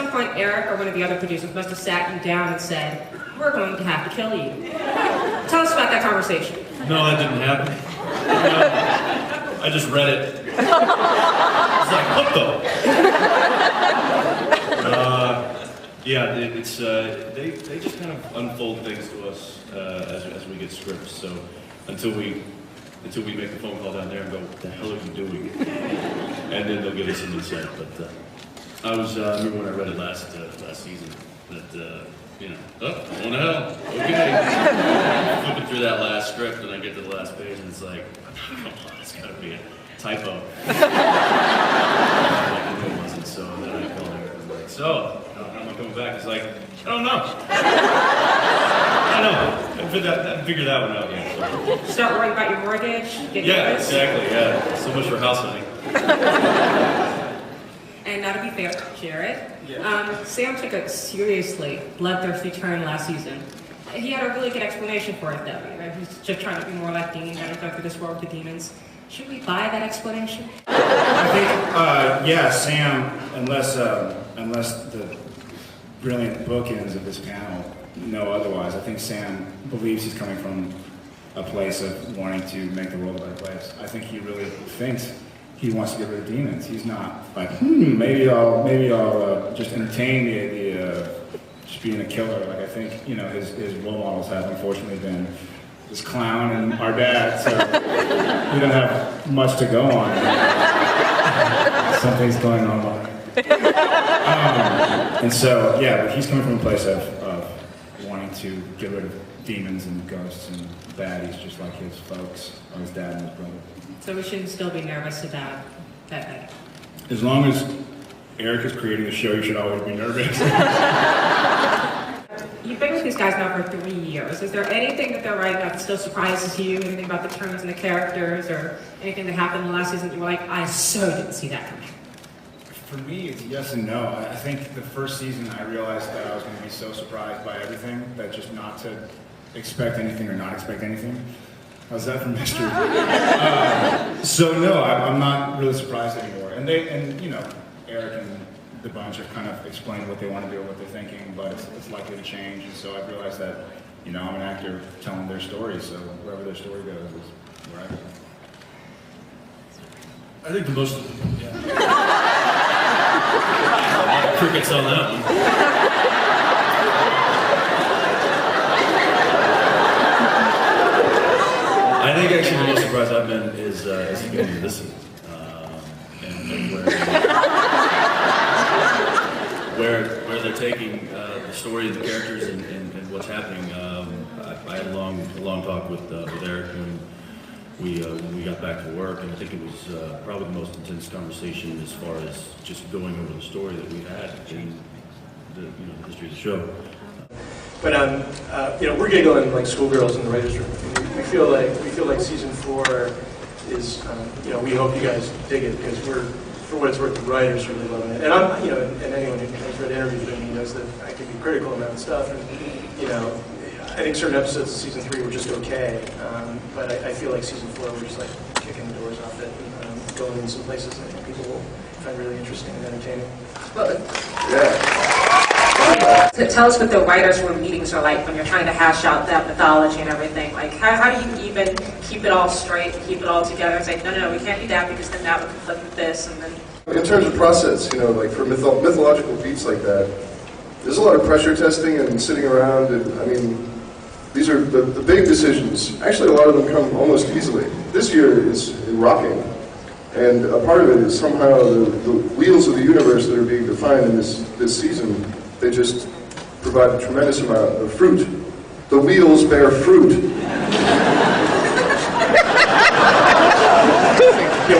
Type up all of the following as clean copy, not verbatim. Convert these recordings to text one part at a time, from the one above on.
some point, Eric or one of the other producers must have sat you down and said, "We're going to have to kill you." Tell us about that conversation. No, that didn't happen. I just read it. It's like, what though? Yeah, it's they just kind of unfold things to us as we get scripts. So until we make the phone call down there and go, "What the hell are you doing?" And then they'll give us some insight. But I remember when I read it last season that you know, oh, going to hell. Okay. Flipping through that last script and I get to the last page and it's like, come on, it's got to be a typo. It wasn't. So then I called Eric and I'm like, so, how am I coming back? He's like, I don't know. I don't know. I haven't figured that one out yet. So. Start worrying about your mortgage? Yeah, exactly. Yeah. So much for house hunting. And now to be fair, Jared, Sam took a seriously bloodthirsty turn last season. He had a really good explanation for it though. Right? He's just trying to be more like Dean and go through this world with the demons. Should we buy that explanation? I think, yeah, Sam, unless the brilliant bookends of this panel know otherwise, I think Sam believes he's coming from a place of wanting to make the world a better place. I think he really thinks he wants to get rid of demons. He's not like, maybe I'll just entertain the idea of just being a killer. Like I think, you know, his role models have unfortunately been this clown and our dad, so we don't have much to go on. Something's going on. And so, yeah, but he's coming from a place of wanting to get rid of demons and ghosts and baddies, just like his folks, or his dad and his brother. So we shouldn't still be nervous about that night. As long as Eric is creating the show, you should always be nervous. You've been with these guys now for 3 years. Is there anything that they're writing about that still surprises you? Anything about the turns and the characters, or anything that happened in the last season that you were like, I so didn't see that coming? For me, it's yes and no. I think the first season I realized that I was going to be so surprised by everything that just not to expect anything or not expect anything. How's that for mystery? So no, I'm not really surprised anymore. And you know, Eric and the bunch have kind of explained what they want to do, what they're thinking, but it's likely to change. And so I've realized that, you know, I'm an actor telling their story, so wherever their story goes is where I go. I think the most crickets on that one. I think actually the most surprised I've been is the beginning of this season, and where they're taking the story of the characters and what's happening. I had a long talk with Eric when we got back to work, and I think it was probably the most intense conversation as far as just going over the story that we've had in the history of the show. But we're giggling like schoolgirls in the writers' room. We feel like season 4 is, we hope you guys dig it because we're, for what it's worth, the writers are really loving it. And I'm, and anyone who has read interviews with me knows that I can be critical about stuff. And I think certain episodes of season 3 were just okay, but I feel like season 4 we're just like kicking the doors off it and going in some places that I think people will find really interesting and entertaining. Well, yeah. So tell us what the writers' room meetings are like when you're trying to hash out that mythology and everything. Like, how do you even keep it all straight, keep it all together, and say, no, we can't do that because then that would conflict with this, and then... In terms of process, like for mythological beats like that, there's a lot of pressure testing and sitting around, and I mean, these are the big decisions. Actually, a lot of them come almost easily. This year is rocking, and a part of it is somehow the wheels of the universe that are being defined in this season, they just provide a tremendous amount of fruit. The wheels bear fruit. Yeah,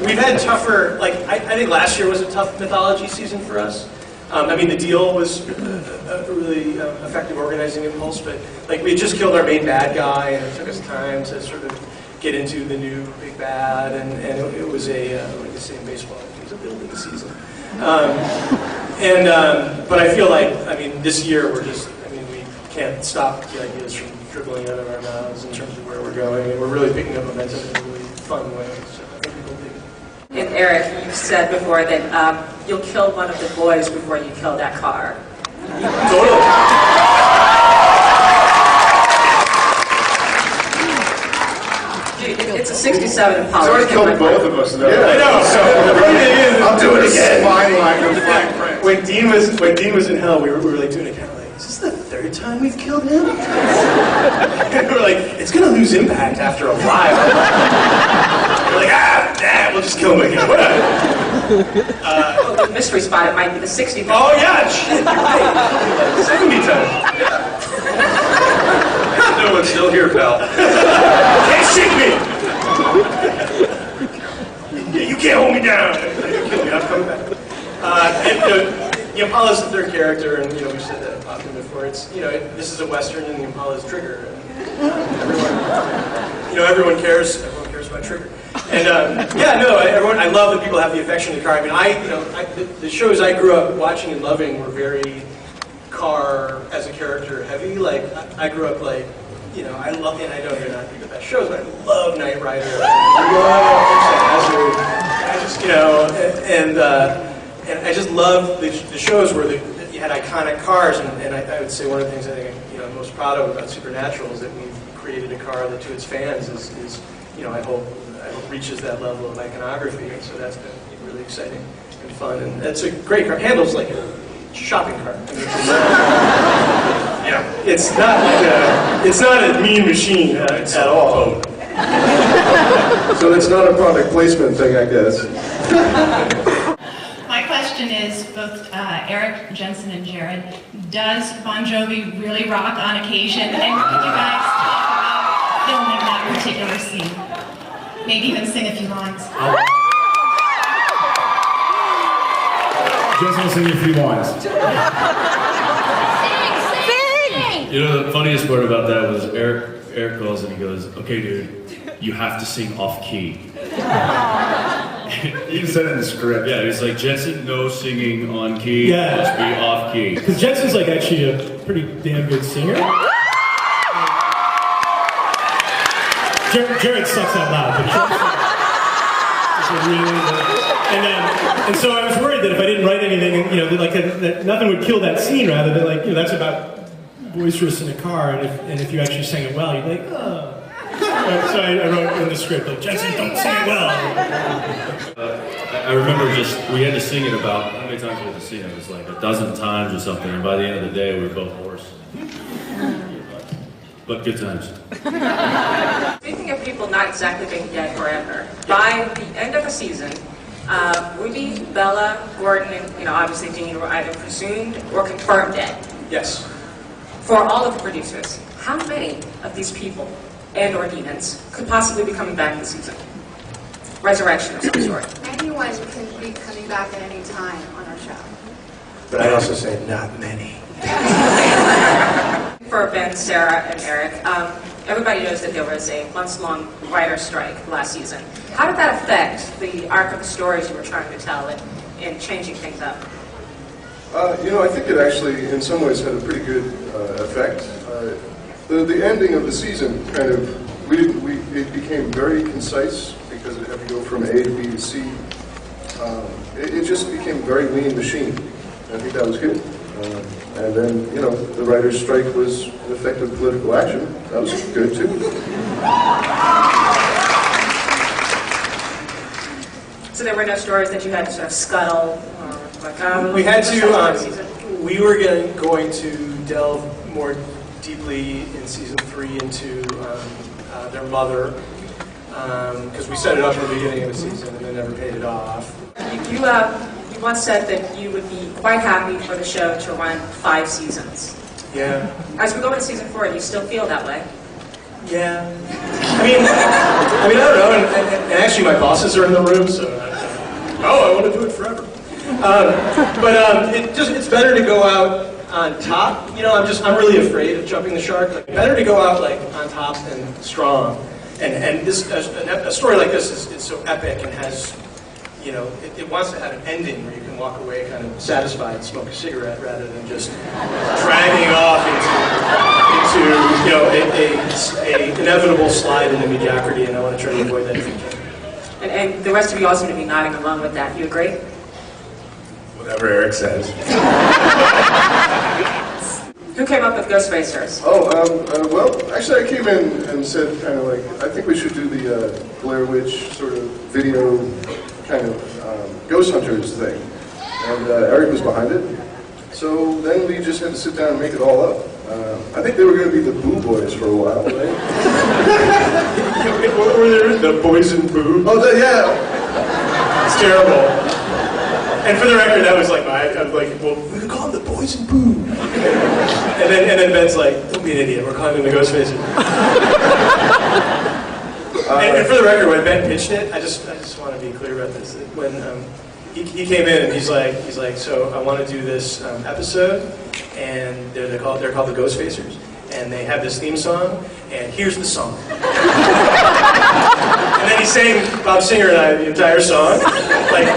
we've had tougher, like, I think last year was a tough mythology season for us. I mean, The Deal was a really effective organizing impulse, but like we had just killed our main bad guy, and it took us time to sort of get into the new big bad, and it was like they say in baseball, it was a building season. But I feel like, this year we can't stop the ideas from dribbling out of our mouths in terms of where we're going, and we're really picking up momentum in a really fun way, so I think people dig it. And Eric, you said before that you'll kill one of the boys before you kill that car. Totally. It's a 67 Impala. He's already killed both of us, though. I know. So the funny thing is, I'll do it again. when Dean was in hell, we were like doing it kind of like, is this the third time we've killed him? And we're like, it's gonna lose impact after a while. We're like, we'll just kill him again. Whatever. Well, the mystery spot, it might be the 60th. Oh yeah, shit, you're right. 70 times. No one's still here, pal. Can't shake me. You can't hold me down. You kill me. I'm coming back. And the Impala's the third character, and we've said that often before. It's this is a Western, and the Impala's Trigger. And, everyone cares. Everyone cares about Trigger. And everyone. I love that people have the affection to the car. I mean, the shows I grew up watching and loving were very car as a character heavy. Like I grew up like. I love, and I know they're not the best shows, but I love Knight Rider. I love and I just love the shows where you had iconic cars, and I would say one of the things I think I'm most proud of about Supernatural is that we've created a car that to its fans is I hope reaches that level of iconography, and so that's been really exciting and fun, and that's a great car. Handles like a shopping cart. Yeah, it's not a mean machine at all. So it's not a product placement thing, I guess. My question is, both Eric, Jensen, and Jared, does Bon Jovi really rock on occasion? And could you guys talk about filming that particular scene? Maybe even sing a few lines. Jensen will sing you a few lines. The funniest part about that was Eric calls and he goes, "Okay, dude, you have to sing off key." You said it in the script. Yeah, he's like, "Jensen, no singing on key. Yeah. Must be off key." Because Jensen's like actually a pretty damn good singer. Jared sucks out loud, but Jared's really and so I was worried that if I didn't write anything, that nothing would kill that scene. Rather than that's about boisterous in a car, and if you actually sang it well, you'd be like, oh. So I wrote in the script, like, Jensen, don't sing it well. I remember we had to sing it about, how many times we had to sing it? It was like a dozen times or something, and by the end of the day, we were both hoarse. But good times. Speaking of people not exactly being dead forever, by the end of the season, Ruby, Bella, Gordon, and obviously Dean were either presumed or confirmed dead. Yes. For all of the producers, how many of these people and/or demons could possibly be coming back this season? Resurrection of some sort. Anyone can be coming back at any time on our show. But I'd also say not many. For Ben, Sarah, and Eric, everybody knows that there was a months-long writer strike last season. How did that affect the arc of the stories you were trying to tell in changing things up? I think it actually, in some ways, had a pretty good effect. The ending of the season kind of, it became very concise because it had to go from A to B to C. It just became a very lean machine. I think that was good. And then, the writer's strike was an effective political action. That was good, too. So there were no stories that you had to sort of scuttle? We had to, we were going to delve more deeply in season 3 into their mother, because we set it up at the beginning of the season and then never paid it off. You once said that you would be quite happy for the show to run 5 seasons. Yeah. As we go into season 4, do you still feel that way? Yeah. I mean, I don't know, and actually my bosses are in the room, so I want to do it forever. It's better to go out on top. I'm really afraid of jumping the shark. Like, better to go out like on top and strong. And this a story like this is so epic and has, it wants to have an ending where you can walk away kind of satisfied and smoke a cigarette rather than just dragging off into a inevitable slide into mediocrity. And I want to try to avoid that if you can. And the rest of you all seem to be nodding along with that. You agree? Whatever Eric says. Who came up with Ghostfacers? Well, actually I came in and said kind of like, I think we should do the Blair Witch sort of video kind of ghost hunters thing. And Eric was behind it. So then we just had to sit down and make it all up. I think they were going to be the Boo Boys for a while, right? What were there? The Boys and Boo? Oh, yeah. It's terrible. And for the record, that was like I was like, well, we could call them the Boys and Boo. And then Ben's like, don't be an idiot, we're calling them the Ghostfacers. And for the record, when Ben pitched it, I just want to be clear about this. When he came in and he's like, so I want to do this episode, and they're called the Ghostfacers, and they have this theme song, and here's the song. And then he sang, Bob Singer and I, the entire song. Like,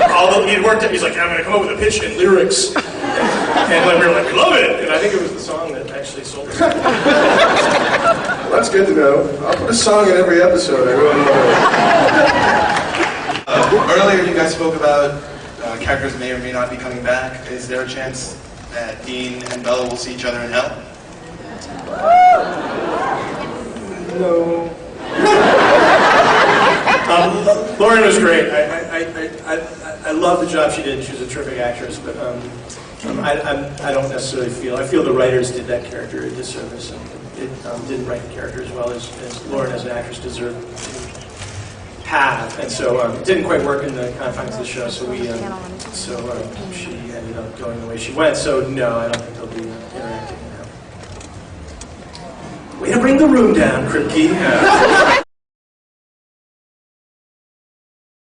he'd worked it, he's like, I'm going to come up with a pitch and lyrics. And like, we were like, love it! And I think it was the song that actually sold us. Well, that's good to know. I'll put a song in every episode. I really love it. Earlier you guys spoke about characters may or may not be coming back. Is there a chance that Dean and Bella will see each other in hell? No. Lauren was great. I love the job she did. She was a terrific actress, but I don't necessarily I feel the writers did that character a disservice. It didn't write the character as well as Lauren as an actress deserved to have, and so it didn't quite work in the confines of the show. So she ended up going the way she went. So no, I don't think they'll be interacting now. Way to bring the room down, Kripke.